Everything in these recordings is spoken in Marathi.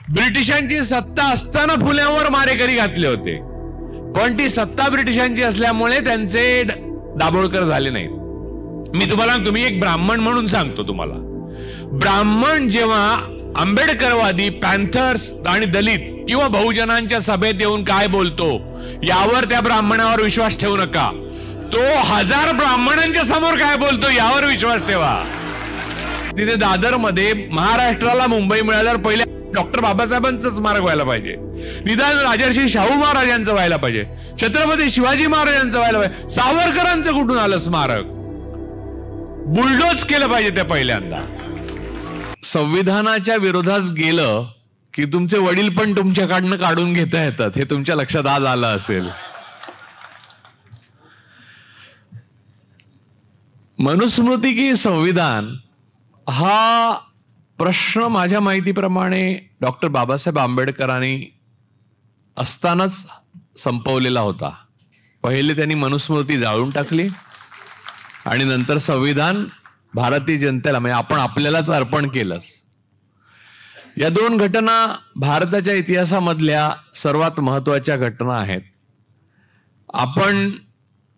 ब्रिटिशांची सत्ता असताना फुल्यांवर मारेकरी घातले होते, पण ती सत्ता ब्रिटिशांची असल्यामुळे त्यांचे दाभोळकर झाले नाहीत. मी तुम्हाला तुम्ही एक ब्राह्मण म्हणून सांगतो तुम्हाला, ब्राह्मण जेव्हा आंबेडकरवादी, पॅन्थर्स आणि दलित किंवा बहुजनांच्या सभेत येऊन काय बोलतो यावर त्या ब्राह्मणावर विश्वास ठेवू नका. तो 1000 ब्राह्मणांच्या समोर काय बोलतो यावर विश्वास ठेवा. तिथे दादर मध्ये महाराष्ट्राला मुंबई मिळाल्यावर पहिले डॉक्टर बाबासाहेबांचं स्मारक व्हायला पाहिजे, निदान राजर्षी शाहू महाराजांचं व्हायला पाहिजे, छत्रपती शिवाजी महाराजांचं व्हायला पाहिजे. सावरकरांचं कुठून आलं स्मारक? बुलडोज केलं पाहिजे त्या पहिल्यांदा. संविधानाच्या विरोधात गेलं की तुमचे वडील पण तुमच्याकडनं काढून घेता येतात, हे तुमच्या लक्षात आज आलं असेल. मनुस्मृती की संविधान हा प्रश्न माझ्या माहितीप्रमाणे डॉक्टर बाबासाहेब आंबेडकरांनी असतानाच संपवलेला होता. पहिले त्यांनी मनुस्मृती जाळून टाकली आणि नंतर संविधान भारतीय जनतेला म्हणजे आपण आपल्यालाच अर्पण केलंस. या 2 घटना भारताच्या इतिहासामधल्या सर्वात महत्वाच्या घटना आहेत. आपण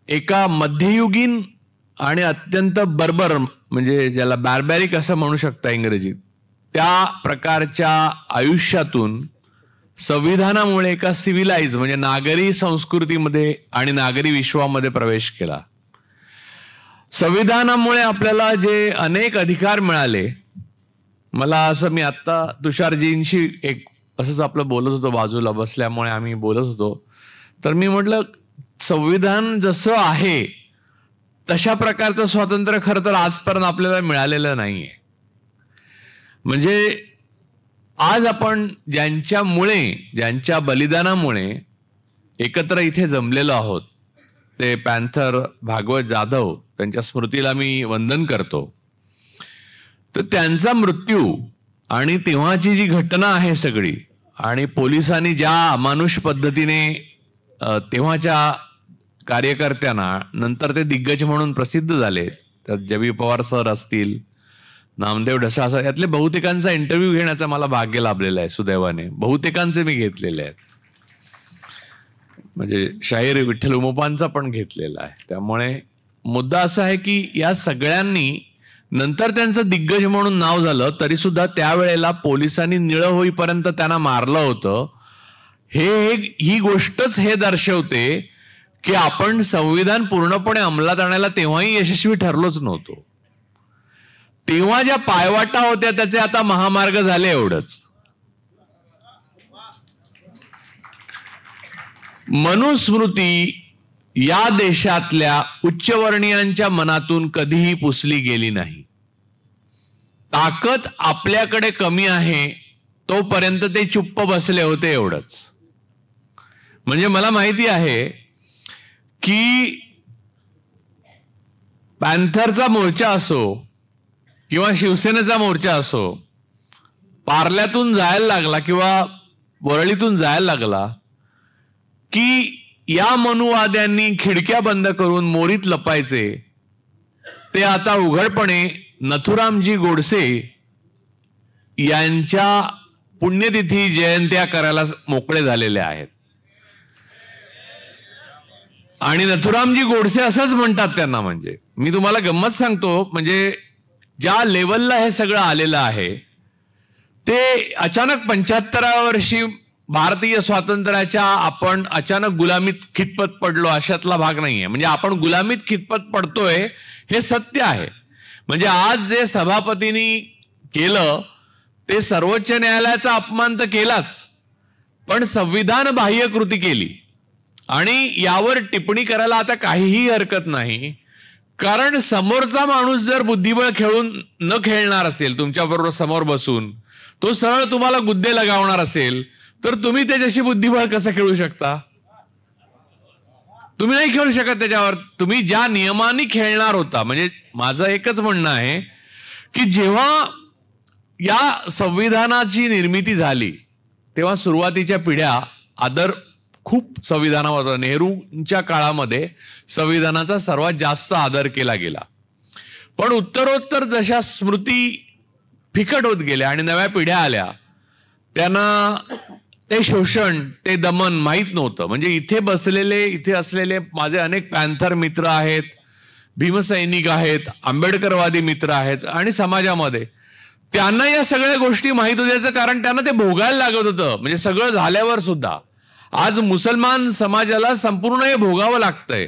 एका मध्ययुगीन आणि अत्यंत बर्बर म्हणजे ज्याला बार्बॅरिक असं म्हणू शकता इंग्रजीत, त्या प्रकारच्या आयुष्यातून संविधानामुळे एका सिव्हिलाइज म्हणजे नागरी संस्कृतीमध्ये आणि नागरी विश्वामध्ये प्रवेश केला. संविधानामुळे आपल्याला जे अनेक अधिकार मिळाले, मला असं मी आत्ता तुषारजींशी एक असंच आपलं बोलत होतो, बाजूला बसल्यामुळे आम्ही बोलत होतो, तर मी म्हटलं संविधान जसं आहे तशा प्रकारचं स्वातंत्र्य खरं तर आजपर्यंत आपल्याला मिळालेलं नाहीये. म्हणजे आज आपण ज्यांच्या बलिदानामुळे एकत्र इथे जमलेलो आहोत, ते पॅन्थर भागवत जाधव, त्यांच्या स्मृतीला मी वंदन करतो. तर त्यांचा मृत्यू आणि तेव्हाची जी घटना आहे सगळी, आणि पोलिसांनी ज्या अमानुष पद्धतीने तेव्हाच्या कार्यकर्त्यांना, नंतर ते दिग्गज म्हणून प्रसिद्ध झाले, त्यात जबी पवार सर असतील, नामदेव ढसा असं, यातले बहुतेकांचा इंटरव्ह्यू घेण्याचा मला भाग्य लाभलेलं आहे सुदैवाने. बहुतेकांचे मी घेतलेले आहेत, म्हणजे शाहीर विठ्ठल उमपांचा पण घेतलेला आहे. त्यामुळे मुद्दा असा आहे की या सगळ्यांनी नंतर त्यांचं दिग्गज म्हणून नाव झालं, तरी सुद्धा त्यावेळेला पोलिसांनी निळं होईपर्यंत त्यांना मारलं होतं. ही गोष्टच हे दर्शवते की आपण संविधान पूर्णपणे अंमलात आणायला तेव्हाही यशस्वी ठरलोच नव्हतो. तेव्हा ज्या पायवाटा होत्या त्याचे आता महामार्ग झाले, एवढंच. मनुस्मृती या देशातल्या उच्चवर्णीयांच्या मनातून कधीही पुसली गेली नाही. ताकद आपल्याकडे कमी आहे तोपर्यंत ते चुप्प बसले होते, एवढंच. म्हणजे मला माहिती आहे की पॅन्थरचा मोर्चा असो किंवा शिवसेनेचा मोर्चा असो, पार्ल्यातून जायला लागला किंवा वरळीतून जायला लागला की या मनुवाद्यांनी खिडक्या बंद करून मोरीत लपायचे, ते आता उघडपणे नथुरामजी गोडसे यांच्या पुण्यतिथी जयंत्या करायला मोकळे झालेले आहेत. आणि नथुरामजी गोडसे असंच म्हणतात त्यांना. म्हणजे मी तुम्हाला गंमत सांगतो, म्हणजे ज्या लेवलला हे सगळं आलेलं आहे ते अचानक 75व्या वर्षी भारतीय स्वातंत्र्याच्या आपण अचानक गुलामीत खितपत पडलो अशातला भाग नाहीये. म्हणजे आपण गुलामीत खितपत पडतोय हे सत्य आहे. म्हणजे आज जे सभापतींनी केलं ते सर्वोच्च न्यायालयाचा अपमान तर केलाच, पण संविधान बाह्य कृती केली. आणि यावर टिप्पणी करायला आता काहीही हरकत नाही, कारण समोरचा माणूस जर बुद्धिबळ खेळून न खेळणार असेल, तुमच्याबरोबर समोर बसून तो सरळ तुम्हाला गुद्दे लगावणार असेल, तर तुम्ही त्याच्याशी बुद्धिबळ कसं खेळू शकता? तुम्ही नाही खेळू शकत त्याच्यावर. तुम्ही ज्या नियमाने खेळणार होता. म्हणजे माझं एकच म्हणणं आहे की जेव्हा या संविधानाची निर्मिती झाली तेव्हा सुरुवातीच्या पिढ्या आदर खूप संविधानावर, नेहरूंच्या काळामध्ये संविधानाचा सर्वात जास्त आदर केला गेला. पण उत्तरोत्तर जशा स्मृती फिकट होत गेल्या आणि नव्या पिढ्या आल्या, त्यांना ते शोषण, ते दमन माहीत नव्हतं. म्हणजे इथे असलेले माझे अनेक पॅन्थर मित्र आहेत, भीमसैनिक आहेत, आंबेडकरवादी मित्र आहेत आणि समाजामध्ये त्यांना या सगळ्या गोष्टी माहीत होत्याचं कारण त्यांना ते भोगायला लागत होतं. म्हणजे सगळं झाल्यावर सुद्धा आज मुसलमान समाजाला संपूर्ण हे भोगावं लागतंय.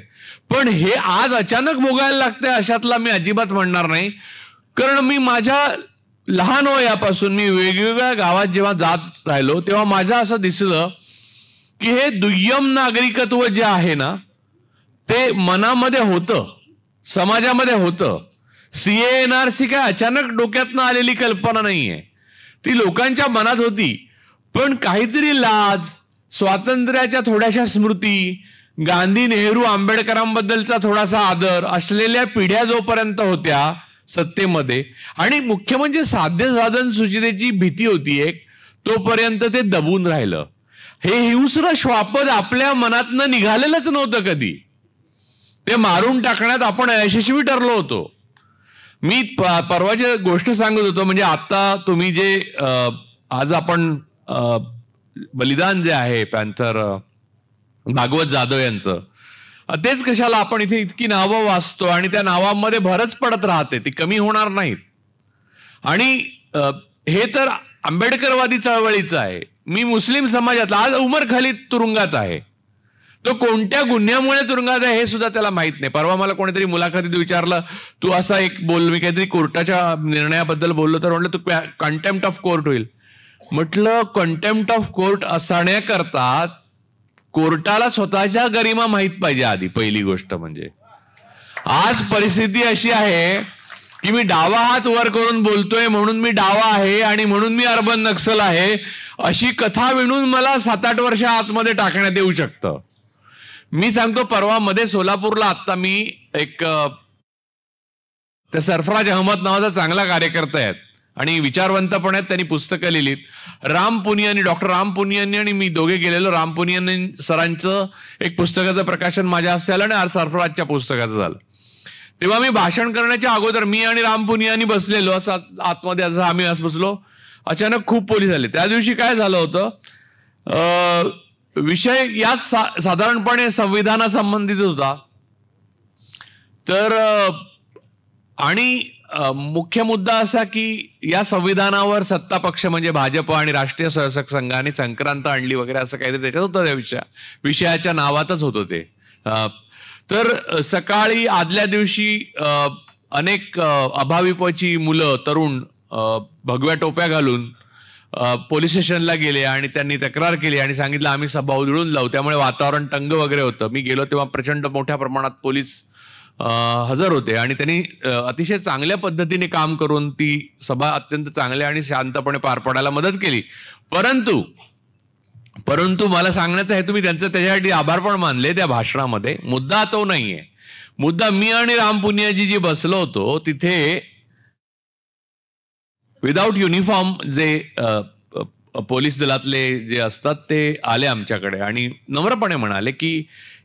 पण हे आज अचानक भोगायला लागतंय अशातला मी अजिबात म्हणणार नाही. कारण मी माझ्या लहान वयापासून मी वेगवेगळ्या गावात जेव्हा जात राहिलो तेव्हा माझं असं दिसलं की हे दुय्यम नागरिकत्व जे आहे ना ते मनामध्ये होतं, समाजामध्ये होतं. CA-NRC काय अचानक डोक्यातनं आलेली कल्पना नाहीये, ती लोकांच्या मनात होती. पण काहीतरी लाज, स्वातंत्र्याच्या थोड्याशा स्मृती, गांधी, नेहरू, आंबेडकरांबद्दलचा थोडासा आदर असलेल्या पिढ्या जोपर्यंत होत्या सत्तेमध्ये आणि मुख्य म्हणजे साध्य साधन सुचितेची भीती होती एक, तोपर्यंत ते दबून राहिलं. हे हिंस्र श्वापद आपल्या मनातनं निघालेलंच नव्हतं कधी. ते मारून टाकण्यात आपण यशस्वी ठरलो होतो. मी परवाची गोष्ट सांगत होतो. म्हणजे आता तुम्ही जे आज आपण बलिदान जे आहे पॅन्थर भागवत जाधव यांचं, तेच कशाला आपण इथे इतकी नावं वाचतो आणि त्या नावांमध्ये भरच पडत राहते, ती कमी होणार नाहीत. आणि हे तर आंबेडकरवादी चळवळीचं आहे. मी मुस्लिम समाजातला, आज उमर खालिद तुरुंगात आहे. तो कोणत्या गुन्ह्यामुळे तुरुंगात आहे हे सुद्धा त्याला माहित नाही. परवा मला कोणीतरी मुलाखतीत विचारलं, तू असा एक बोल, मी काहीतरी कोर्टाच्या निर्णयाबद्दल बोललो तर म्हटलं तू कंटेम्प्ट ऑफ कोर्ट होईल. म्हटलं कंटेम्प्ट ऑफ कोर्ट असण्याकरता कोर्टाला स्वतःच्या गरिमा माहित पाहिजे आधी, पहिली गोष्ट म्हणजे. आज परिस्थिती अशी आहे की मी डावा हात वर करून बोलतोय म्हणून मी डावा आहे आणि म्हणून मी अर्बन नक्सल आहे अशी कथा विणून मला 7-8 वर्ष आतमध्ये टाकण्यात येऊ शकतं. मी सांगतो, परवा मध्ये सोलापूरला आता मी एक त्या सरफराज अहमद नावाचा चांगला कार्यकर्ता आहेत आणि विचारवंत पण आहेत, त्यांनी पुस्तकं लिहिलीत. राम पुनियांनी, डॉक्टर राम पुनियांनी आणि मी दोघे गेलेलो. राम पुनियांनी सरांचं एक पुस्तकाचं प्रकाशन माझ्या हस्ते आलं आणि सरफराजच्या पुस्तकाचं झालं. तेव्हा मी भाषण करण्याच्या अगोदर मी आणि राम पुनियांनी बसलेलो असं आतमध्ये, असं आम्ही असं बसलो. अचानक खूप पोलीस आले. त्या दिवशी काय झालं होतं, विषय याच साधारणपणे संविधानासंबंधित होता. तर आणि मुख्य मुद्दा असा की या संविधानावर सत्ता पक्ष म्हणजे भाजप आणि राष्ट्रीय स्वयंसेवक संघाने संक्रांत आणली वगैरे असं काहीतरी त्याच्यात होतं. त्या विषयाच्या नावातच होतं ते. तर सकाळी आदल्या दिवशी अनेक अभाविपची मुलं, तरुण भगव्या टोप्या घालून पोलीस स्टेशनला गेले आणि त्यांनी तक्रार केली आणि सांगितलं आम्ही सभा उधळून लावू. त्यामुळे वातावरण तंग वगैरे होतं. मी गेलो तेव्हा प्रचंड मोठ्या प्रमाणात पोलीस हजर होते आणि त्यांनी अतिशय चांगल्या पद्धतीने काम करून ती सभा अत्यंत चांगल्या आणि शांतपणे पार पाडायला मदत केली. परंतु मला सांगण्याचा हेतु, मी त्यांचं त्याच्यासाठी आभार पण मानले त्या भाषणामध्ये. मुद्दा तो नाहीये. मुद्दा मी आणि राम पुनियाजी जी बसलो होतो तिथे विदाऊट युनिफॉर्म जे पोलीस दलातले जे असतात ते आले आमच्याकडे आणि नम्रपणे म्हणाले की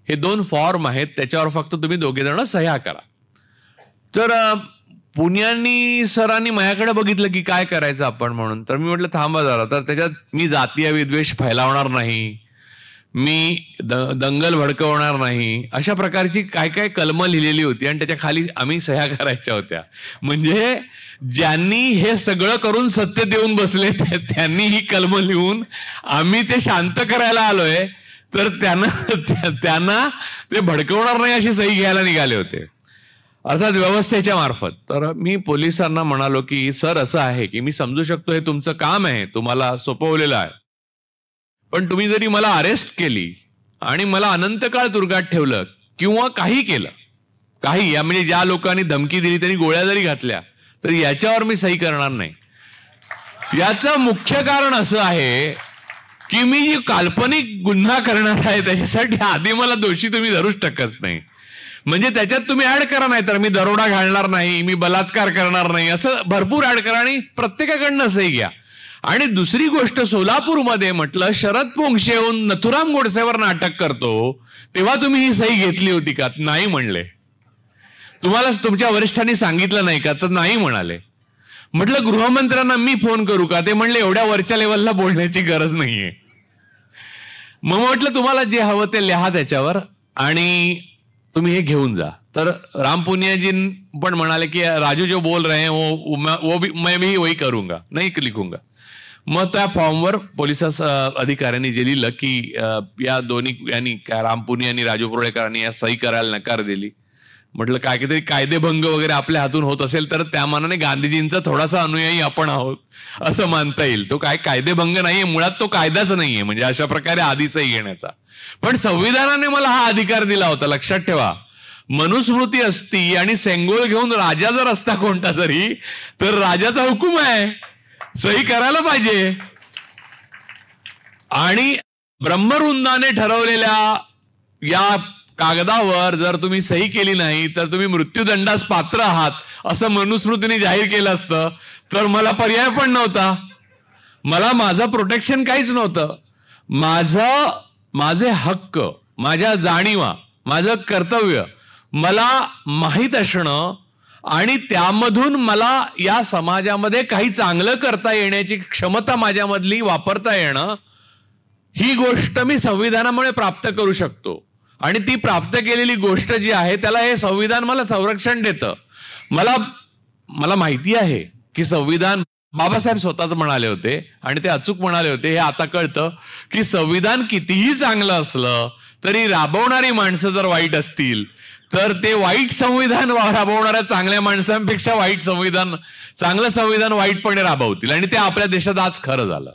हे 2 फॉर्म आहेत, त्याच्यावर फक्त तुम्ही दोघे जण सह्या करा. तर पुनियांनी सरांनी माझ्याकडे बघितलं की काय करायचं आपण म्हणून. तर मी म्हटलं थांबा जरा. तर त्याच्यात मी जातीय विद्वेष फैलावणार नाही, मी दंगल भडकवणार नाही, अशा प्रकारची काय काय कलमं लिहिलेली होती आणि त्याच्या खाली आम्ही सह्या करायच्या होत्या. म्हणजे ज्यांनी हे सगळं करून सत्तेत येऊन बसले त्यांनी ही कलमं लिहून आम्ही ते शांत करायला आलोय, तर त्यांना ते भडकवणार नाही अशी सही घ्यायला निघाले होते, अर्थात व्यवस्थेच्या मार्फत. तर मी पोलिसांना म्हणालो की सर असं आहे की मी समजू शकतो हे तुमचं काम आहे, तुम्हाला सोपवलेलं आहे, पण तुम्ही जरी मला अरेस्ट केली आणि मला अनंत काळ तुरुंगात ठेवलं किंवा काही केलं, काही या म्हणजे ज्या लोकांनी धमकी दिली त्यांनी गोळ्या जरी घातल्या, तर याच्यावर मी सही करणार नाही. याचं मुख्य कारण असं आहे की मी जी काल्पनिक गुन्हा करणार आहे त्याच्यासाठी आधी मला दोषी तुम्ही धरूच शकत नाही. म्हणजे त्याच्यात तुम्ही ऍड करा, नाही तर मी दरोडा घालणार नाही, मी बलात्कार करणार नाही, असं भरपूर ऍड करा आणि प्रत्येकाकडनं सही घ्या. आणि दुसरी गोष्ट, सोलापूरमध्ये म्हटलं शरद पोंक्षे येऊन नथुराम गोडसेवर नाटक करतो तेव्हा तुम्ही ही सही घेतली होती का? नाही म्हणले. तुम्हाला तुमच्या वरिष्ठांनी सांगितलं नाही का? तर नाही म्हणाले. म्हटलं गृहमंत्र्यांना मी फोन करू का? ते म्हणले एवढ्या वरच्या लेवलला बोलण्याची गरज नाहीये. मग म्हटलं तुम्हाला जे हवं ते लिहा त्याच्यावर आणि तुम्ही हे घेऊन जा. तर राम पुनिया जी पण म्हणाले की राजू जो बोल रहे हैं वो भी मैं भी वही करूंगा, नहीं लिखूंगा. मग त्या फॉर्मवर पोलीस अधिकाऱ्यांनी जे लिहिलं की या दोन्ही यांनी राम पुनिया आणि राजू पुरोळेकरांनी या सही करायला नकार दिली. म्हटलं काय काहीतरी कायदेभंग वगैरे आपल्या हातून होत असेल तर त्या मानाने गांधीजींचा थोडासा अनुयायी आपण आहोत असं मानता येईल. तो काय कायदेभंग नाहीये, मुळात तो कायदाच नाहीये, म्हणजे अशा प्रकारे आदेशही घेण्याचा. पण संविधानाने मला हा अधिकार दिला होता. लक्षात ठेवा, मनुस्मृती असती आणि सेंगोल घेऊन राजा जर असता कोणता तरी, तर राजाचा हुकूम आहे, सही करायला पाहिजे. आणि ब्रह्मवृंदाने ठरवलेल्या या कागदावर जर तुम्ही सही केली नाही तर तुम्ही मृत्यूदंडास पात्र आहात असं मनुस्मृतीने जाहीर केलं असतं तर मला पर्याय पण नव्हता. मला माझं प्रोटेक्शन काहीच नव्हतं. माझे हक्क, माझ्या जाणीवा, माझं कर्तव्य मला माहीत असणं आणि त्यामधून मला या समाजामध्ये काही चांगलं करता येण्याची क्षमता माझ्यामधली वापरता येणं, ही गोष्ट मी संविधानामुळे प्राप्त करू शकतो. आणि ती प्राप्त केलेली गोष्ट जी आहे त्याला हे संविधान मला संरक्षण देतं. मला माहिती आहे की संविधान, बाबासाहेब स्वतःच म्हणाले होते आणि ते अचूक म्हणाले होते, हे आता कळतं की संविधान कितीही चांगलं असलं तरी राबवणारी माणसं जर वाईट असतील तर ते वाईट संविधान राबवणाऱ्या चांगल्या माणसांपेक्षा चांगलं संविधान वाईटपणे राबवतील. आणि ते आपल्या देशात आज खरं झालं.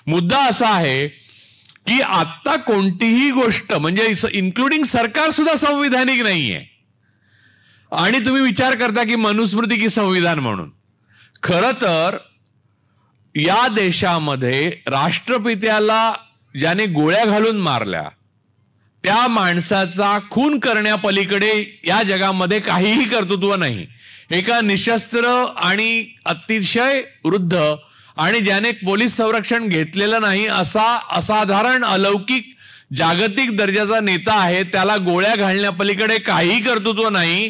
मुद्दा असा आहे की आता कोणतीही गोष्ट, म्हणजे इन्क्लुडिंग सरकार सुद्धा संविधानिक नाहीये. आणि तुम्ही विचार करता की मनुस्मृती की संविधान म्हणून. खरं तर या देशामध्ये राष्ट्रपित्याला ज्याने गोळ्या घालून मारल्या त्या माणसाचा खून करण्यापलीकडे या जगामध्ये काहीही कर्तृत्व नाही. एका निशस्त्र आणि अतिशय वृद्ध आणि ज्याने पोलीस संरक्षण घेतलेलं नाही असा असाधारण अलौकिक जागतिक दर्जाचा नेता आहे, त्याला गोळ्या घालण्यापलीकडे काहीही कर्तृत्व नाही.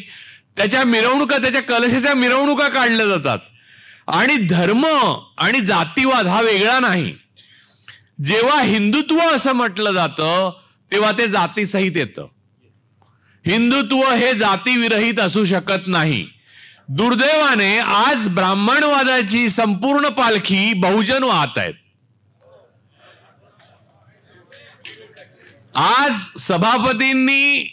त्याच्या मिरवणुका, त्याच्या कलशाच्या मिरवणुका काढल्या जातात. आणि धर्म आणि जातीवाद हा वेगळा नाही. जेव्हा हिंदुत्व असं म्हटलं जातं तेव्हा ते जातीसहित येतं. हिंदुत्व हे जातीविरहित असू शकत नाही. दुर्दैवाने आज ब्राह्मणवादाची संपूर्ण पालखी बहुजन वाहत आहेत. आज सभापतींनी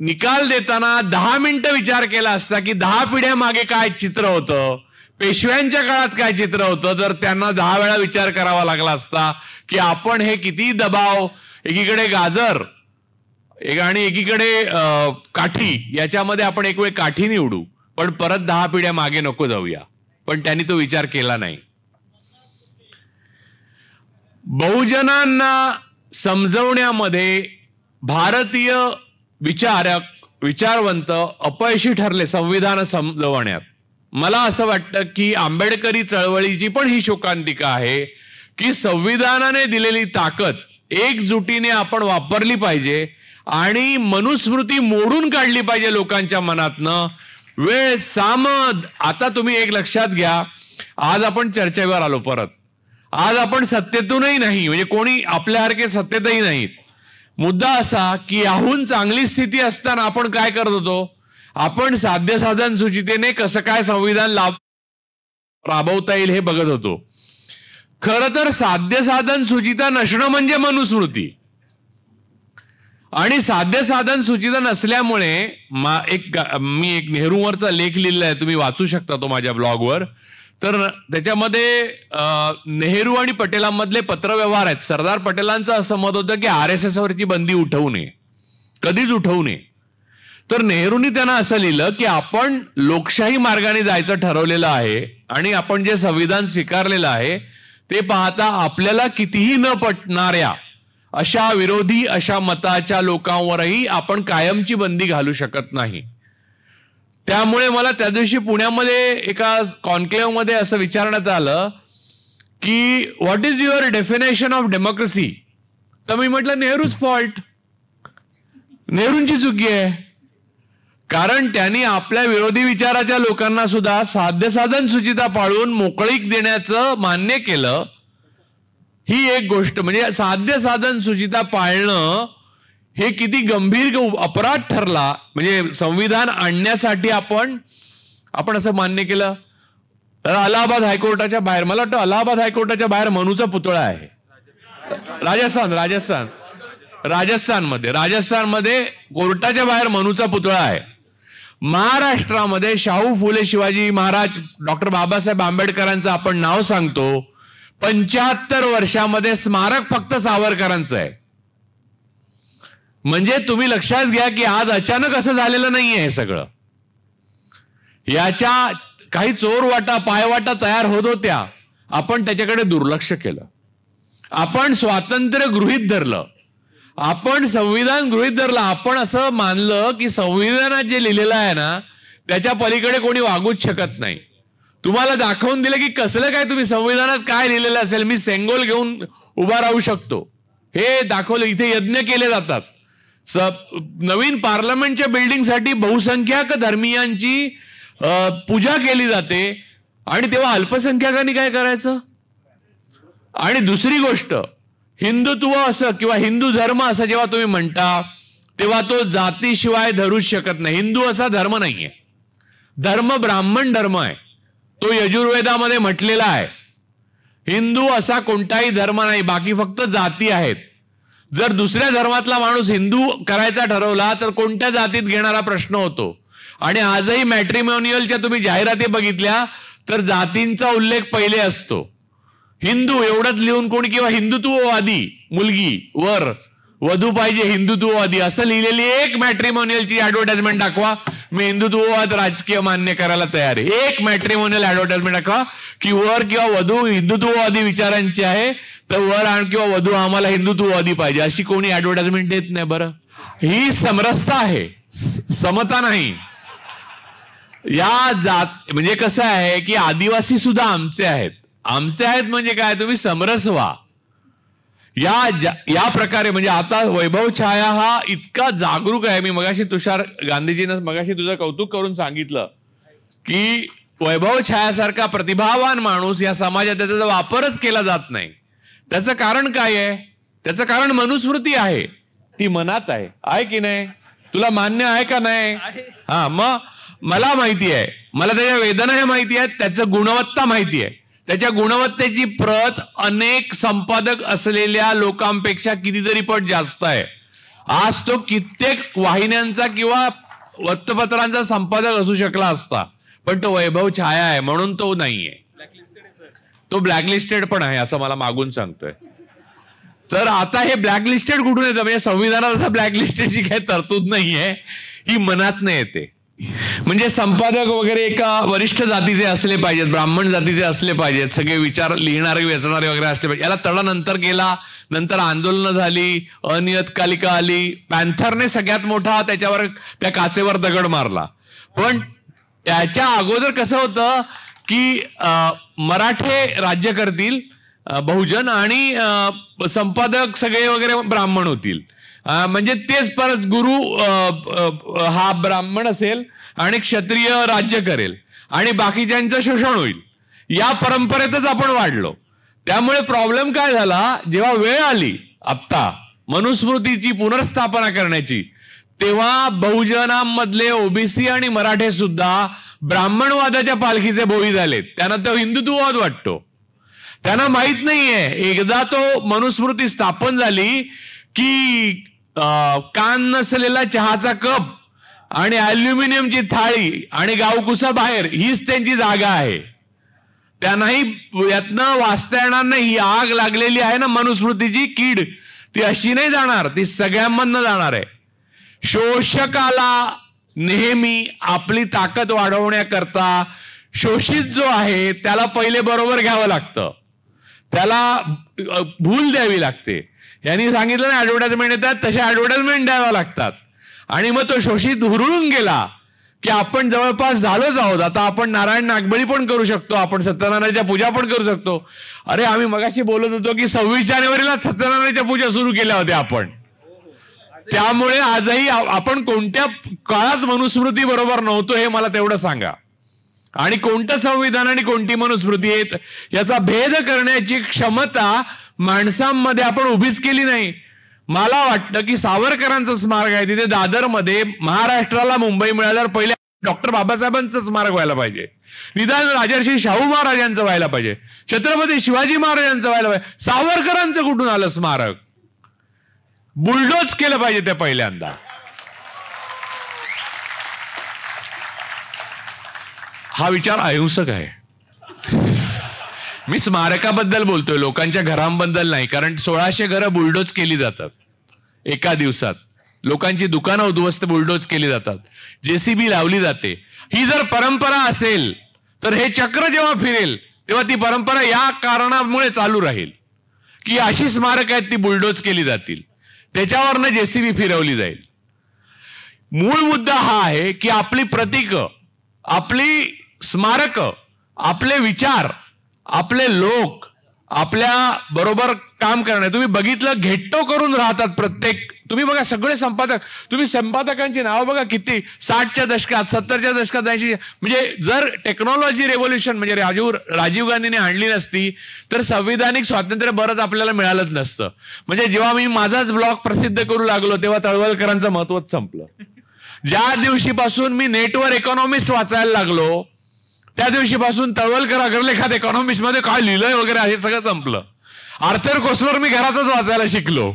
निकाल देताना 10 मिनिटं विचार केला असता की 10 पिढ्या मागे काय चित्र होतं, पेशव्यांच्या काळात काय चित्र होतं, तर त्यांना 10 वेळा विचार करावा लागला असता की आपण हे किती दबाव, एकीकडे गाजर आणि एकीकडे काठी, याच्यामध्ये आपण एक वेळ काठी निवडू पण परत 10 पिढ्या मागे नको जाऊया. पण त्यांनी तो विचार केला नाही. बहुजनांना समजवण्यामध्ये भारतीय विचारवंत अपयशी ठरले संविधान समजवण्यात. मला असं वाटतं की आंबेडकरी चळवळीची पण ही शोकांतिका आहे की संविधानाने दिलेली ताकद एकजुटीने आपण वापरली पाहिजे आणि मनुस्मृती मोडून काढली पाहिजे लोकांच्या मनातनं. वेळ सामद. आता तुम्ही एक लक्षात घ्या, आज आपण चर्चेवर आलो परत. आज आपण सत्तेतूनही नाही, म्हणजे कोणी आपल्यासारखे सत्तेतही नाहीत. मुद्दा असा की याहून चांगली स्थिती असताना आपण काय करत होतो, आपण साध्य साधन सुचितेने कसं काय संविधान राबवता येईल हे बघत होतो. खरं तर साध्य साधन सुचिता नसणं म्हणजे मनुस्मृती. आणि साध्य साधन सुचिता नसल्यामुळे मी एक नेहरूवरचा लेख लिहिला आहे, तुम्ही वाचू शकता तो माझ्या ब्लॉगवर. तर त्याच्यामध्ये नेहरू आणि पटेलांमधले पत्रव्यवहार आहेत. सरदार पटेलांचं असं मत होतं की RSS वरची बंदी उठवू नये, कधीच उठवू नये. तर नेहरूंनी त्यांना असं लिहिलं की आपण लोकशाही मार्गाने जायचं ठरवलेलं आहे आणि आपण जे संविधान स्वीकारलेलं आहे ते पाहता आपल्याला कितीही न पटणाऱ्या अशा विरोधी अशा मताच्या लोकांवरही आपण कायमची बंदी घालू शकत नाही. त्यामुळे मला त्या दिवशी पुण्यामध्ये एका कॉन्क्लेव्ह मध्ये असं विचारण्यात आलं की what is your definition of democracy. तर मी म्हटलं नेहरूच फॉल्ट, नेहरूंची चुकी आहे. कारण त्यांनी आपल्या विरोधी विचाराच्या लोकांना सुद्धा साध्य साधन सुचिता पाळून मोकळीक देण्याचं मान्य केलं. ही एक गोष्ट. म्हणजे साध्य साधन सुचिता पाळणं हे किती गंभीर अपराध ठरला. म्हणजे संविधान आणण्यासाठी आपण असं मान्य केलं. अलाहाबाद हायकोर्टाच्या बाहेर, मला वाटतं अलाहाबाद हायकोर्टाच्या बाहेर मनूचा पुतळा आहे. राजस्थानमध्ये कोर्टाच्या बाहेर मनूचा पुतळा आहे. महाराष्ट्रामध्ये शाहू फुले शिवाजी महाराज डॉक्टर बाबासाहेब आंबेडकरांचं आपण नाव सांगतो. 75 वर्षामध्ये स्मारक फक्त सावरकरांचं आहे. म्हणजे तुम्ही लक्षात घ्या की आज अचानक असं झालेलं नाहीये. हे सगळं याच्या काही चोरवाटा पायवाटा तयार होत होत्या. आपण त्याच्याकडे दुर्लक्ष केलं. आपण स्वातंत्र्य गृहीत धरलं. आपण संविधान गृहीत धरलं. आपण असं मानलं की संविधानात जे लिहिलेलं आहे ना त्याच्या पलीकडे कोणी वागूच शकत नाही. तुम्हाला दाखवून दिलं की कसलं काय तुम्ही संविधानात काय लिहिलेलं असेल मी सेंगोल घेऊन उभा राहू शकतो हे दाखवलं. इथे यज्ञ केले जातात. नवीन पार्लमेंटच्या बिल्डिंगसाठी बहुसंख्याक धर्मीयांची पूजा केली जाते आणि तेव्हा अल्पसंख्याकांनी काय करायचं. आणि दुसरी गोष्ट, हिंदुत्व असं किंवा हिंदू धर्म असं जेव्हा तुम्ही म्हणता तेव्हा तो जातीशिवाय धरूच शकत नाही. हिंदू असा धर्म नाहीये. धर्म ब्राह्मण धर्म आहे. तो यजुर्वेदामध्ये म्हटलेला आहे. हिंदू असा कोणताही धर्म नाही. बाकी फक्त जाती आहेत. जर दुसऱ्या धर्मातला माणूस हिंदू करायचा ठरवला तर कोणत्या जातीत घेणारा प्रश्न होतो. आणि आजही मॅट्रिमोनियलच्या तुम्ही जाहिराती बघितल्या तर जातींचा उल्लेख पहिले असतो. हिंदू एवढंच लिहून कोणी किंवा हिंदुत्ववादी मुलगी वर वधू पाहिजे हिंदुत्ववादी असं लिहिलेली एक मॅट्रिमोनियलची ऍडव्हर्टाइजमेंट दाखवा. मी हिंदुत्ववाद राजकीय मान्य करायला तयार आहे. एक मॅट्रिमोनियल ऍडव्हर्टाइजमेंट दाखवा की वर किंवा वधू हिंदुत्ववादी विचारांची आहे तर वर किंवा वधू आम्हाला हिंदुत्ववादी पाहिजे अशी कोणी ऍडव्हर्टाइजमेंट देत नाही. बरं, ही समरसता आहे, समता नाही. या जात म्हणजे कसं आहे की आदिवासी सुद्धा आमचे आहेत. आमचे आहेत म्हणजे काय, तुम्ही समरस व्हा. या प्रकारे म्हणजे आता वैभव छाया हा इतका जागरूक आहे. मी मगाशी तुषार गांधीजीनं मगाशी तुझं कौतुक करून सांगितलं की वैभव छायासारखा प्रतिभावान माणूस या समाजात त्याचा वापरच केला जात नाही. त्याचं कारण काय आहे? त्याचं कारण मनुस्मृती आहे. ती मनात आहे की नाही? तुला मान्य आहे का नाही? हा, मग मला माहिती आहे, मला त्याच्या वेदना हे माहिती आहेत, त्याचं गुणवत्ता माहिती आहे. त्याच्या गुणवत्तेची प्रत अनेक संपादक असलेल्या लोकांपेक्षा कितीतरी पट जास्त आहे. आज तो कित्येक वाहिन्यांचा किंवा वृत्तपत्रांचा संपादक असू शकला असता, पण तो वैभव छाया आहे म्हणून तो नाहीये. तो ब्लॅकलिस्टेड पण आहे असं मला मागून सांगतोय. तर आता हे ब्लॅकलिस्टेड कुठून येतं? म्हणजे संविधानात असं ब्लॅकलिस्टेडची काही तरतूद नाहीये, ही मनातनं येते. म्हणजे संपादक वगैरे एका वरिष्ठ जातीचे असले पाहिजेत, ब्राह्मण जातीचे असले पाहिजेत, सगळे विचार लिहिणारे वेचणारे वगैरे असले पाहिजे. याला तडा नंतर गेला, नंतर आंदोलनं झाली, अनियतकालिका आली, पॅन्थरने सगळ्यात मोठा त्याच्यावर त्या काचेवर दगड मारला. पण त्याच्या अगोदर कसं होतं की मराठे राज्य करतील बहुजन आणि संपादक सगळे वगैरे ब्राह्मण होतील. म्हणजे तेच परत गुरु हा ब्राह्मण असेल आणि क्षत्रिय राज्य करेल आणि बाकीच्यांचं शोषण होईल. या परंपरेतच आपण वाढलो. त्यामुळे प्रॉब्लेम काय झाला, जेव्हा वेळ आली आत्ता मनुस्मृतीची पुनर्स्थापना करण्याची, तेव्हा बहुजनांमधले ओबीसी आणि मराठे सुद्धा ब्राह्मणवादाच्या पालखीचे बोई झालेत. त्यांना तो हिंदुत्ववाद वाटतो. त्यांना माहित नाहीये एकदा तो मनुस्मृती स्थापन झाली की कान नसलेला चहाचा कप आणि अल्युमिनियमची थाळी आणि गावकुसा बाहेर हीच त्यांची जागा आहे. त्यांनाही यातनं वाचता येणार नाही. ही आग लागलेली आहे ना मनुस्मृतीची कीड, ती अशी नाही जाणार, ती सगळ्यांमधनं जाणार आहे. शोषकाला नेहमी आपली ताकद वाढवण्याकरता शोषित जो आहे त्याला पहिले बरोबर घ्यावं लागतं, त्याला भूल द्यावी लागते. यांनी सांगितलं ना ऍडव्हर्टाइजमेंट येतात, तशा ऍडव्हर्टाइजमेंट द्याव्या लागतात. आणि मग तो शोषित हुरळून गेला की आपण जवळपास झालोच आहोत. आता आपण नारायण नागबळी पण करू शकतो, आपण सत्यनारायणाच्या पूजा पण करू शकतो. अरे आम्ही मगाशी बोलत होतो की 26 जानेवारीला सत्यनारायणाच्या पूजा सुरू केल्या होत्या आपण. त्यामुळे आजही आपण कोणत्या काळात मनुस्मृती बरोबर नव्हतो हे मला तेवढं सांगा. आणि कोणतं संविधान आणि कोणती मनुस्मृती आहेत याचा भेद करण्याची क्षमता माणसांमध्ये आपण उभीच केली नाही. मला वाटतं की सावरकरांचं स्मारक आहे तिथे दादरमध्ये, महाराष्ट्राला मुंबई मिळाल्यावर पहिले डॉक्टर बाबासाहेबांचं स्मारक व्हायला पाहिजे, निदान राजर्षी शाहू महाराजांचं व्हायला पाहिजे, छत्रपती शिवाजी महाराजांचं व्हायला पाहिजे. सावरकरांचं कुठून आलं स्मारक? बुलडोज केलं पाहिजे ते पहिल्यांदा. हा विचार अहिंसक आहे. मी स्मारकाबद्दल बोलतोय, लोकांच्या घरांबद्दल नाही. कारण 1600 घरं बुलडोज केली जातात एका दिवसात. लोकांची दुकानं उद्ध्वस्त बुलडोज केली जातात, जेसीबी लावली जाते. ही जर परंपरा असेल तर हे चक्र जेव्हा फिरेल तेव्हा ती परंपरा या कारणामुळे चालू राहील की अशी स्मारक आहेत ती बुलडोज केली जातील, त्याच्यावरनं जेसीबी फिरवली जाईल. मूळ मुद्दा हा आहे की आपली प्रतीक, आपली स्मारक, आपले विचार, आपले लोक आपल्या बरोबर काम करणार. तुम्ही बघितलं, घेट्टो करून राहतात प्रत्येक. तुम्ही बघा सगळे संपादक, तुम्ही संपादकांची नावं बघा किती 60च्या दशकात, 70च्या दशकात, 80. म्हणजे जर टेक्नॉलॉजी रेव्होल्युशन म्हणजे राजीव गांधीने आणली नसती तर संविधानिक स्वातंत्र्य बरंच आपल्याला मिळालंच नसतं. म्हणजे जेव्हा मी माझाच ब्लॉग प्रसिद्ध करू लागलो तेव्हा तळवलकरांचं महत्वच संपलं. ज्या दिवशीपासून मी नेटवर इकॉनॉमिस्ट वाचायला लागलो त्या दिवशीपासून तळवलकर अग्रलेखात इकॉनॉमिस्ट मध्ये काय लिहिलंय वगैरे हे सगळं संपलं. आर्थर कोसलर मी घरातच वाचायला शिकलो.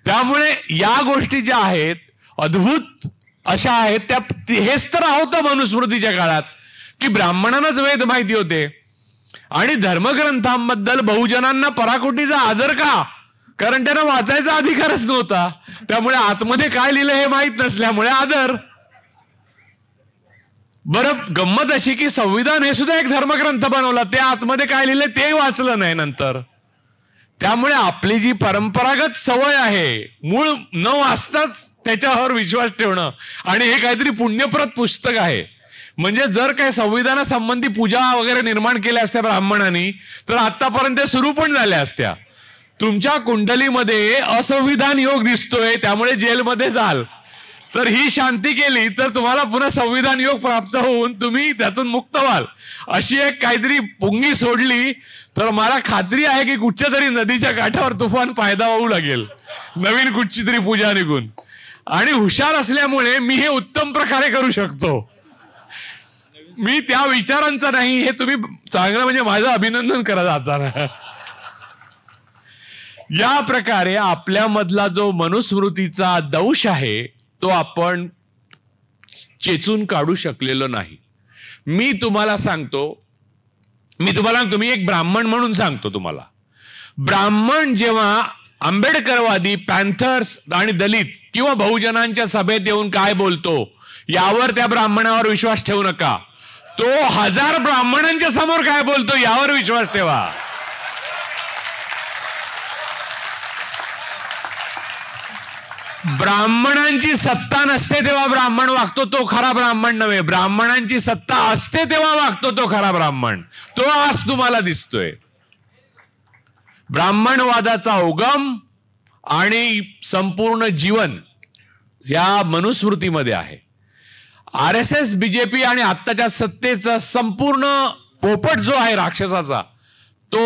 त्यामुळे या गोष्टी ज्या आहेत अद्भुत अशा आहेत त्या. हेच तर होतं मनुस्मृतीच्या काळात की ब्राह्मणांनाच वेद माहिती होते आणि धर्मग्रंथांबद्दल बहुजनांना पराकोटीचा आदर का? कारण त्यांना वाचायचा अधिकारच नव्हता. त्यामुळे आतमध्ये काय लिहिलं हे माहीत नसल्यामुळे आदर. बरं, गंमत अशी की संविधान हे सुद्धा एक धर्मग्रंथ बनवला, ते आतमध्ये काय लिहिले ते वाचलं नाही नंतर. त्यामुळे आपली जी परंपरागत सवय आहे मूळ न वाचताच त्याच्यावर विश्वास ठेवणं, आणि हे काहीतरी पुण्यप्रत पुस्तक आहे. म्हणजे जर काही संविधानासंबंधी पूजा वगैरे निर्माण केल्या असत्या ब्राह्मणांनी तर आतापर्यंत सुरू पण झाल्या असत्या. तुमच्या कुंडलीमध्ये असंविधान योग दिसतोय त्यामुळे जेलमध्ये जाल, तर ही शांती केली तर तुम्हाला पुन्हा संविधान योग प्राप्त होऊन तुम्ही त्यातून मुक्त व्हाल. अशी एक काहीतरी पुंगी सोडली तर मला खात्री आहे की कुठच्या तरी नदीच्या काठावर तुफान फायदा होऊ लागेल, नवीन कुठची तरी पूजा निघून. आणि हुशार असल्यामुळे मी हे उत्तम प्रकारे करू शकतो. मी त्या विचारांचा नाही, हे तुम्ही चांगलं म्हणजे माझं अभिनंदन करा जाताना. या प्रकारे आपल्यामधला जो मनुस्मृतीचा दंश आहे तो आपण चेचून काढू शकलेलो नाही. मी तुम्हाला सांगतो, मी एक ब्राह्मण म्हणून सांगतो तुम्हाला. ब्राह्मण जेव्हा आंबेडकरवादी, पॅन्थर्स आणि दलित किंवा बहुजनांच्या सभेत येऊन काय बोलतो यावर त्या ब्राह्मणावर विश्वास ठेवू नका. तो 1000 ब्राह्मणांच्या समोर काय बोलतो यावर विश्वास ठेवा. ब्राह्मणांची सत्ता नसते तेव्हा ब्राह्मण वागतो तो खरा ब्राह्मण नव्हे. ब्राह्मणांची सत्ता असते तेव्हा वागतो तो खरा ब्राह्मण. तो आज तुम्हाला दिसतोय. ब्राह्मणवादाचा उगम आणि संपूर्ण जीवन या मनुस्मृतीमध्ये आहे. RSS, BJP आणि आत्ताच्या सत्तेचा संपूर्ण पोपट जो आहे राक्षसाचा तो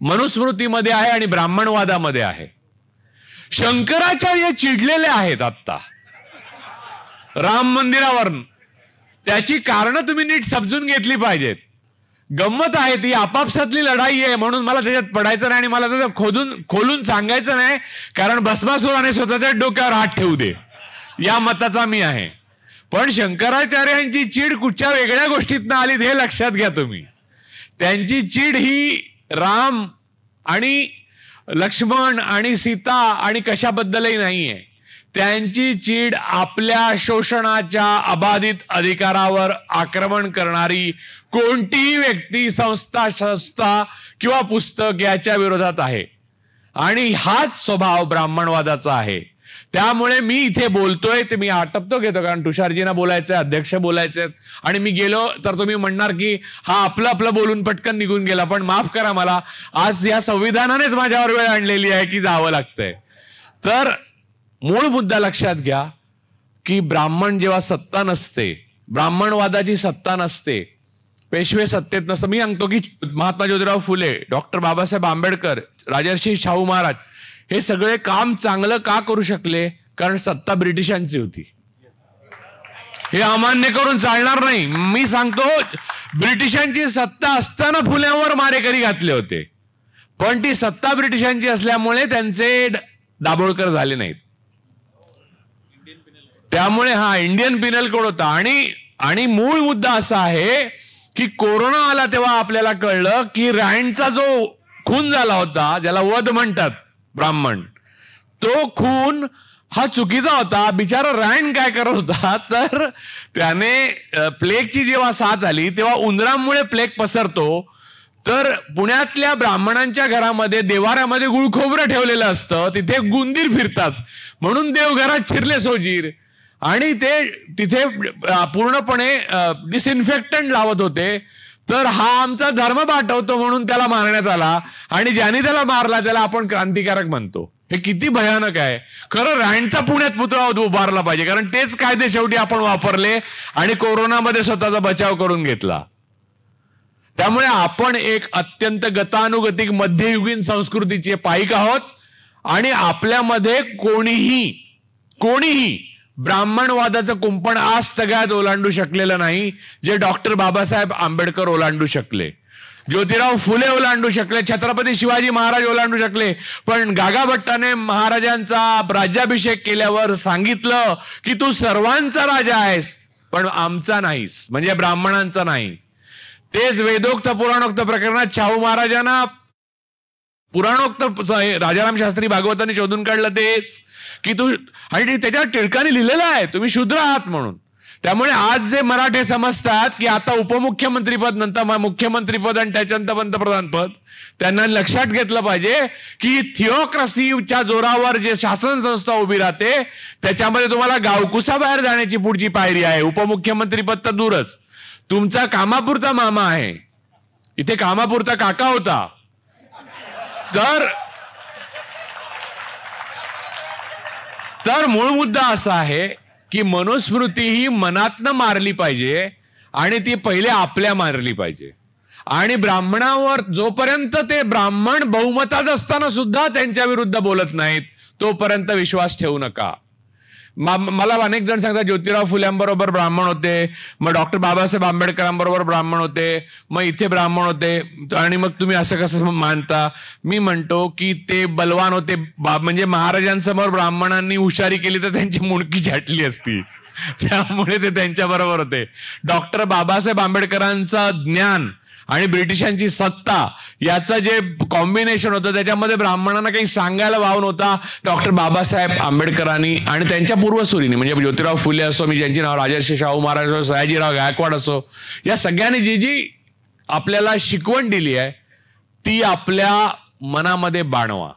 मनुस्मृतीमध्ये आहे आणि ब्राह्मणवादामध्ये आहे. शंकराचार्य चिडलेले आहेत आत्ता राम मंदिरावर. त्याची कारणं तुम्ही नीट समजून घेतली पाहिजेत. गंमत आहे ती आपापसातली लढाई आहे म्हणून मला त्याच्यात पडायचं नाही आणि मला त्याचं खोलून सांगायचं नाही, कारण भस्मासुराने स्वतःच्या डोक्यावर हात ठेवू दे या मताचा मी आहे. पण शंकराचार्यांची चीड कुठच्या वेगळ्या गोष्टीतनं आली हे लक्षात घ्या तुम्ही. त्यांची चीड ही राम आणि लक्ष्मण आणि सीता आणि कशाबद्दलही नाहीये. त्यांची चीड आपल्या शोषणाच्या अबाधित अधिकारावर आक्रमण करणारी कोणतीही व्यक्ती, संस्था किंवा पुस्तक याच्या विरोधात आहे. आणि हाच स्वभाव ब्राह्मणवादाचा आहे. त्यामुळे मी इथे बोलतोय ते मी आटपतो घेतो, कारण तुषारजींना बोलायचंय, अध्यक्ष बोलायचे आणि मी गेलो तर तुम्ही म्हणणार की हा आपलं बोलून पटकन निघून गेला. पण माफ करा, मला आज या संविधानानेच माझ्यावर वेळ आणलेली आहे की जावं लागतंय. तर मूळ मुद्दा लक्षात घ्या की ब्राह्मण जेव्हा सत्ता नसते, ब्राह्मणवादाची सत्ता नसते, पेशवे सत्तेत नसतं. मी सांगतो की महात्मा ज्योतिराव फुले, डॉक्टर बाबासाहेब आंबेडकर, राजर्षी शाहू महाराज हे सगळे काम चांगलं का करू शकले? कारण सत्ता ब्रिटिशांची होती. हे अमान्य करून चालणार नाही. मी सांगतो ब्रिटिशांची सत्ता असताना फुल्यांवर मारेकरी घातले होते, पण ती सत्ता ब्रिटिशांची असल्यामुळे त्यांचे दाभोळकर झाले नाहीत. त्यामुळे हा इंडियन पिनल कोड होता. आणि मूळ मुद्दा असा आहे की कोरोना आला तेव्हा आपल्याला कळलं की रँडचा जो खून झाला होता, ज्याला वध म्हणतात ब्राह्मण, तो खून हा चुकीचा होता. बिचारा रँड काय करत होता, तर त्याने प्लेगची जेव्हा साथ आली तेव्हा उंदरांमुळे प्लेग पसरतो, तर पुण्यातल्या ब्राह्मणांच्या घरामध्ये देवाऱ्यामध्ये गुळखोबरं ठेवलेलं असतं, तिथे गुंदीर फिरतात म्हणून देवघरात शिरले सोजीर, आणि ते तिथे पूर्णपणे डिसइन्फेक्टंट लावत होते. तर हा आमचा धर्म पाठवतो म्हणून त्याला मारण्यात आला, आणि ज्याने त्याला मारला त्याला आपण क्रांतिकारक म्हणतो. हे किती भयानक आहे. खरं रँडचा पुण्यात पुतळा उभारला पाहिजे, कारण तेच कायदे शेवटी आपण वापरले आणि कोरोनामध्ये स्वतःचा बचाव करून घेतला. त्यामुळे आपण एक अत्यंत गतानुगतिक मध्ययुगीन संस्कृतीचे पाईक आहोत, आणि आपल्यामध्ये कोणीही ब्राह्मणवादाचं कुंपण आज तगायत ओलांडू शकलेलं नाही, जे डॉक्टर बाबासाहेब आंबेडकर ओलांडू शकले, ज्योतिराव फुले ओलांडू शकले, छत्रपती शिवाजी महाराज ओलांडू शकले. पण गागा भट्टाने महाराजांचा राज्याभिषेक केल्यावर सांगितलं की तू सर्वांचा राजा आहेस पण आमचा नाहीस, म्हणजे ब्राह्मणांचा नाही. तेच वेदोक्त पुराणोक्त प्रकरणात शाहू महाराजांना पुराणोक्त राजाराम शास्त्री भागवतांनी शोधून काढलं तेच की तू, आणि त्याच्यावर टिळकाने लिहिलेलं आहे तुम्ही शूद्र आहात म्हणून. त्यामुळे आज जे मराठे समजतात की आता उपमुख्यमंत्रीपद नंतर मुख्यमंत्रीपद आणि त्याच्यानंतर पंतप्रधान पद, त्यांना लक्षात घेतलं पाहिजे की थिओक्रसीच्या जोरावर जे शासन संस्था उभी राहते त्याच्यामध्ये तुम्हाला गावकुसा बाहेर जाण्याची पुढची पायरी आहे. उपमुख्यमंत्रीपद तर दूरच, तुमचा कामापुरता मामा आहे, इथे कामापुरता काका होता. तर मूळ मुद्दा असा आहे की मनुस्मृती ही मनातनं मारली पाहिजे, आणि ती पहिले आपल्या मारली पाहिजे. आणि ब्राह्मणावर जोपर्यंत ते ब्राह्मण बहुमतात असताना सुद्धा त्यांच्या विरुद्ध बोलत नाहीत तोपर्यंत विश्वास ठेवू नका. मला अनेक जण सांगतात ज्योतिराव फुल्यांबरोबर ब्राह्मण होते, मग डॉक्टर बाबासाहेब आंबेडकरांबरोबर ब्राह्मण होते, मग इथे ब्राह्मण होते, आणि मग तुम्ही असं कसं मानता? मी म्हणतो की ते बलवान होते, म्हणजे महाराजांसमोर ब्राह्मणांनी हुशारी केली तर त्यांची मुंडकी छाटली असती, त्यामुळे ते त्यांच्या बरोबर होते. डॉक्टर बाबासाहेब आंबेडकरांचं ज्ञान आणि ब्रिटिशांची सत्ता याचं जे कॉम्बिनेशन होतं त्याच्यामध्ये ब्राह्मणांना काही सांगायला वाव नव्हता. डॉक्टर बाबासाहेब आंबेडकरांनी आणि त्यांच्या पूर्वसुरींनी, म्हणजे ज्योतिराव फुले असो, मी ज्यांची नाव राजर्षी शाहू महाराज असो, सयाजीराव गायकवाड असो, या सगळ्यांनी जी आपल्याला शिकवण दिली आहे ती आपल्या मनामध्ये बाणवा.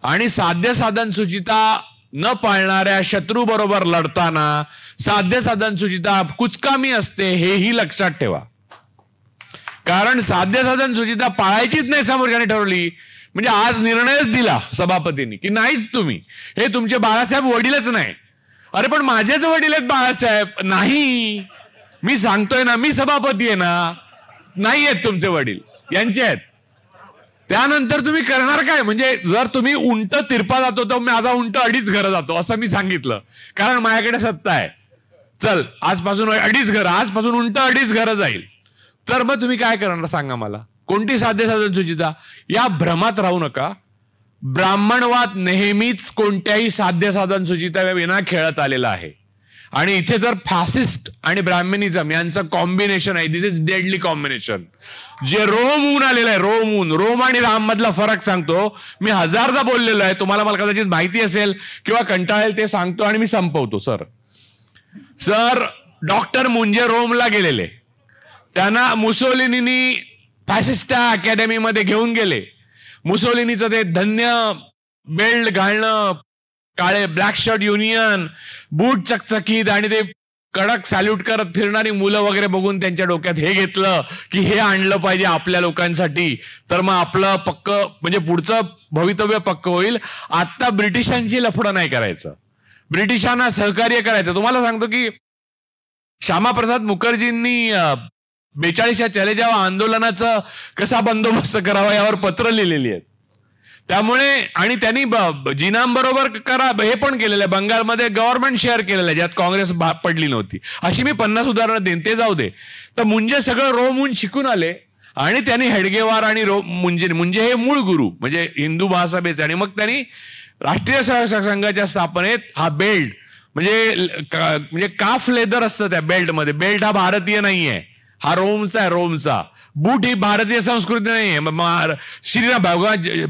आणि साध्य साधन सुचिता न पाळणाऱ्या शत्रू बरोबर लढताना साध्य साधन सुचिता कुचकामी असते, हेही लक्षात ठेवा. कारण साध्य साधन सुचिता पाळायचीच नाही समोरच्याने ठरवली म्हणजे आज निर्णयच दिला सभापतींनी की नाहीच तुम्ही, हे तुमचे बाळासाहेब वडीलच नाही. अरे पण माझेच वडील आहेत बाळासाहेब. नाही, मी सांगतोय ना, मी सभापती आहे ना, नाही आहेत तुमचे वडील, यांचे आहेत. त्यानंतर तुम्ही करणार काय? म्हणजे जर तुम्ही उंट तिरपा जातो तर माझा उंट 2.5 घरं जातो असं मी सांगितलं, कारण माझ्याकडे सत्ता आहे. चल आजपासून 2.5 घरं, आजपासून उंट 2.5 घरं जाईल. तर मग तुम्ही काय करणार सांगा मला? कोणती साध्य साधन सुचिता? या भ्रमात राहू नका. ब्राह्मणवाद नेहमीच कोणत्याही साध्य साधन सुचिता विना खेळत आलेला आहे. आणि इथे जर फॅसिस्ट आणि ब्राह्मणिझम यांचं कॉम्बिनेशन आहे, दिस इज डेडली कॉम्बिनेशन, जे रोम आलेलं आहे. रोम आणि राम मधला फरक सांगतो मी, 1000दा बोललेलो आहे, तुम्हाला मला कदाचित माहिती असेल किंवा कंटाळेल ते सांगतो आणि मी संपवतो. सर डॉक्टर मुंजे रोमला गेलेले, त्यांना मुसोलिनीनी फॅसिस्ट अकॅडमीमध्ये घेऊन गेले. मुसोलिनीचं ते धन्य बेल्ट घालणं, काळे ब्लॅक शर्ट युनियन, बूट चकचकीत आणि ते कडक सॅल्यूट करत फिरणारी मुलं वगैरे बघून त्यांच्या डोक्यात हे घेतलं की हे आणलं पाहिजे आपल्या लोकांसाठी, तर मग आपलं पक्क म्हणजे पुढचं भवितव्य पक्क होईल. आता ब्रिटिशांची लफडं नाही करायचं, ब्रिटिशांना सहकार्य करायचं. तुम्हाला सांगतो की श्यामाप्रसाद मुखर्जींनी 42च्या चलेजाव आंदोलनाचा कसा बंदोबस्त करावा यावर पत्र लिहिलेली आहेत. त्यामुळे आणि त्यांनी जिनांबरोबर हे पण केलेलं आहे. बंगालमध्ये गव्हर्नमेंट शेअर केलेलं आहे, ज्यात काँग्रेस पडली नव्हती. अशी मी 50 उदाहरणं देईन, ते जाऊ दे. तर मुंजे सगळं रोमहून शिकून आले आणि त्यांनी हेडगेवार आणि मुंजे हे मूळ गुरु म्हणजे हिंदू महासभेचे. आणि मग त्यांनी राष्ट्रीय स्वयंसेवक संघाच्या स्थापनेत हा बेल्ट म्हणजे काफ लेदर असतं त्या बेल्टमध्ये. बेल्ट हा भारतीय नाहीये, हा रोमचा आहे, रोमचा. बूट ही भारतीय संस्कृती नाहीये. श्रीराम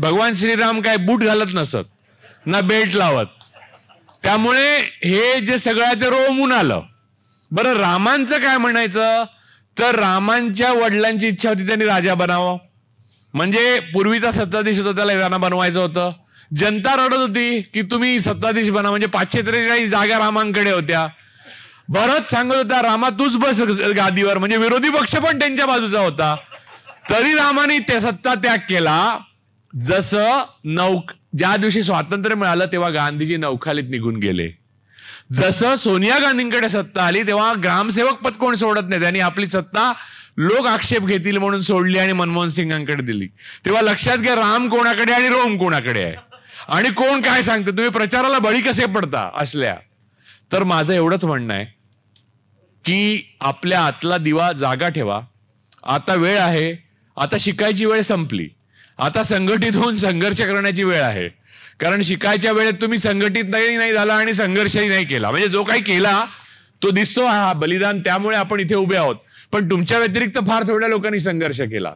भगवान श्रीराम काय बूट घालत नसत ना बेल्ट लावत. त्यामुळे हे जे सगळं आहे ते रोमहून आलं. बरं, रामांचं काय म्हणायचं तर रामांच्या वडिलांची इच्छा होती त्यांनी राजा बनावं. म्हणजे पूर्वीचा सत्ताधीश होता त्याला राणा बनवायचं होतं. जनता रडत होती की तुम्ही सत्ताधीश बना. म्हणजे 543 जागा रामांकडे होत्या. भरत सांगत होता रामा तूच बस गादीवर. म्हणजे विरोधी पक्ष पण त्यांच्या बाजूचा होता. तरी रामाने ते सत्ता त्याग केला. जसं ज्या दिवशी स्वातंत्र्य मिळालं तेव्हा गांधीजी नौखालीत निघून गेले. जसं सोनिया गांधींकडे सत्ता आली तेव्हा ग्रामसेवक पद कोण सोडत नाही, त्यांनी आपली सत्ता लोक आक्षेप घेतील म्हणून सोडली आणि मनमोहन सिंगांकडे दिली. तेव्हा लक्षात घ्या राम कोणाकडे आणि रोम कोणाकडे आहे आणि कोण काय सांगतं. तुम्ही प्रचाराला बळी कसे पडता असल्या. तर माझं एवढंच म्हणणं आहे की आपल्या आतला दिवा जागा ठेवा. आता वेळ आहे, आता शिकायची वेळ संपली. आता संघटित होऊन संघर्ष करण्याची वेळ आहे. कारण शिकायच्या वेळेत तुम्ही संघटित नाही झाला आणि संघर्षही नाही केला. म्हणजे जो काही केला तो दिसतो हा बलिदान, त्यामुळे आपण इथे उभे आहोत. पण तुमच्या व्यतिरिक्त फार थोड्या लोकांनी संघर्ष केला.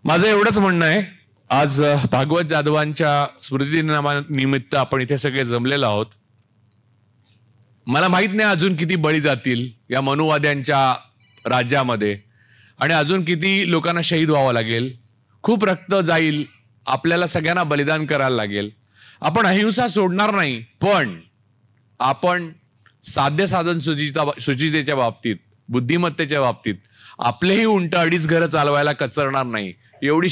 माझं एवढंच म्हणणं आहे. आज भागवत जाधवांच्या स्मृतिदिनानिमित्त आपण इथे सगळे जमलेलो आहोत. मला माहित नाही अजून किती बळी जातील या मनुवाद्यांच्या राज्यामध्ये आणि अजून किती लोकांना शहीद व्हावं लागेल. खूप रक्त जाईल, आपल्याला सगळ्यांना बलिदान करायला लागेल. आपण अहिंसा सोडणार नाही, पण आपण साध्य साधन सुचितेच्या बाबतीत, बुद्धिमत्तेच्या बाबतीत आपलेही उंट 2.5 घरं चालवायला कचरणार नाही. एवढी